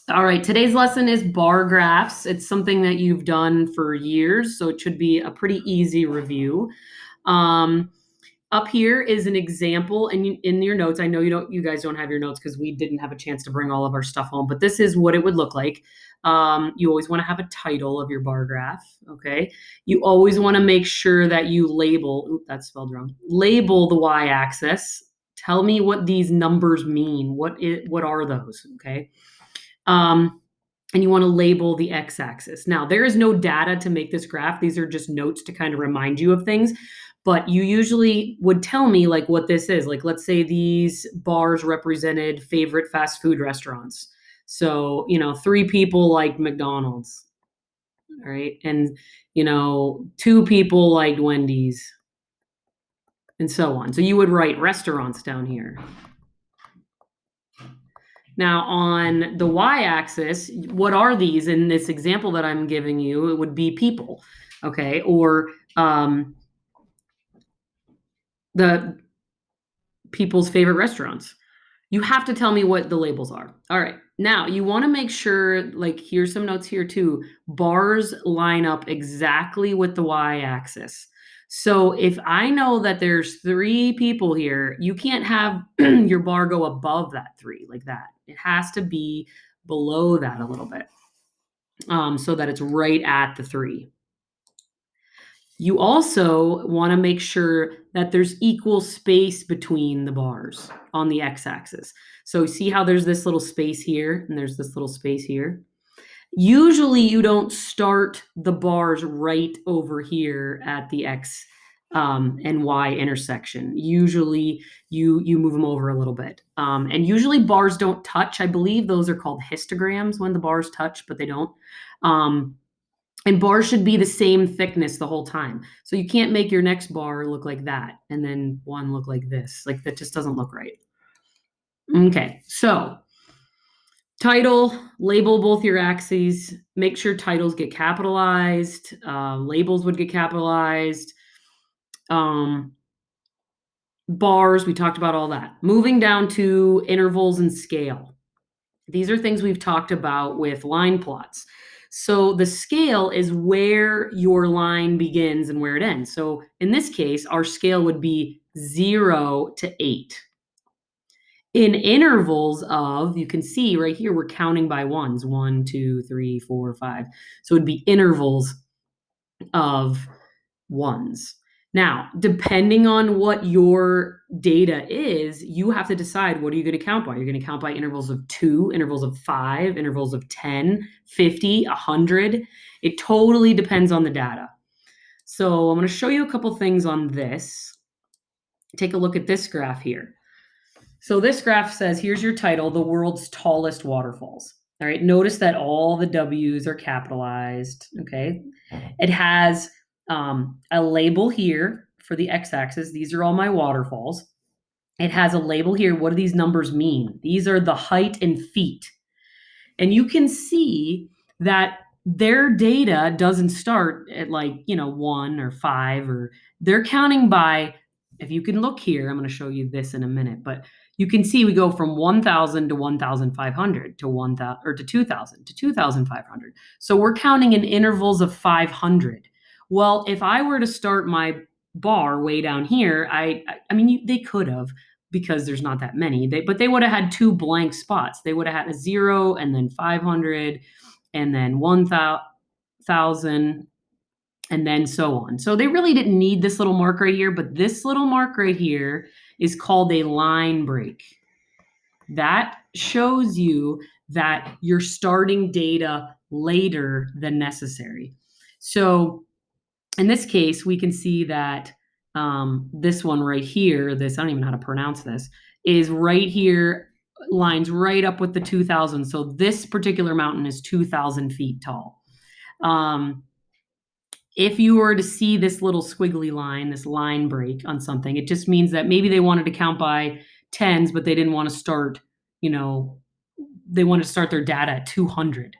All right, today's lesson is bar graphs. It's something that you've done for years, so it should be a pretty easy review. Um, Up here is an example, and in your notes, I know you guys don't have your notes because we didn't have a chance to bring all of our stuff home, but this is what it would look like. You always want to have a title of your bar graph, okay? You always want to make sure that you label, oop, that's spelled wrong. Label the y-axis. Tell me what these numbers mean. What are those, okay? Um, and you want to label the x-axis. Now, there is no data to make this graph. These are just notes to kind of remind you of things. But you usually would tell me like what this is. Like, let's say these bars represented favorite fast food restaurants. So, 3 people like McDonald's, all right? And, 2 people liked Wendy's, and so on. So you would write restaurants down here. Now, on the y-axis, what are these in this example that I'm giving you? It would be people, okay? Or the people's favorite restaurants. You have to tell me what the labels are. All right. Now, you want to make sure, like, here's some notes here too. Bars line up exactly with the y-axis. So if I know that there's 3 people here, you can't have your bar go above that 3 like that. It has to be below that a little bit, so that it's right at the 3. You also want to make sure that there's equal space between the bars on the x-axis. So see how there's this little space here and there's this little space here? Usually you don't start the bars right over here at the x and y intersection. Usually you move them over a little bit. And usually bars don't touch. I believe those are called histograms when the bars touch, but they don't. And bars should be the same thickness the whole time. So you can't make your next bar look like that and then one look like this. Like that just doesn't look right. Okay, so title, label both your axes. Make sure titles get capitalized. Labels would get capitalized. Bars, we talked about all that. Moving down to intervals and scale. These are things we've talked about with line plots. So the scale is where your line begins and where it ends. So in this case, our scale would be 0 to 8. In intervals of, you can see right here, we're counting by ones, 1, 2, 3, 4, 5. So it'd be intervals of ones. Now, depending on what your data is, you have to decide what are you going to count by. You're going to count by intervals of 2, intervals of 5, intervals of 10, 50, 100. It totally depends on the data. So I'm going to show you a couple things on this. Take a look at this graph here. So this graph says, here's your title, the world's tallest waterfalls. All right, notice that all the W's are capitalized, okay? It has a label here for the x-axis. These are all my waterfalls. It has a label here. What do these numbers mean? These are the height in feet. And you can see that their data doesn't start at 1 or 5, or they're counting by, if you can look here, I'm going to show you this in a minute, but you can see we go from 1,000 to 1,500 to 1,000 or to 2,000 to 2,500. So we're counting in intervals of 500. Well, if I were to start my bar way down here, I mean, they could have, because there's not that many. But they would have had 2 blank spots. They would have had a 0 and then 500 and then 1,000 and then so on. So they really didn't need this little mark right here, but this little mark right here is called a line break. That shows you that you're starting data later than necessary. So in this case, we can see that this one right here, this, I don't even know how to pronounce this, is right here, lines right up with the 2,000. So this particular mountain is 2,000 feet tall. If you were to see this little squiggly line, this line break on something, it just means that maybe they wanted to count by tens, but they didn't want to start, they wanted to start their data at 200.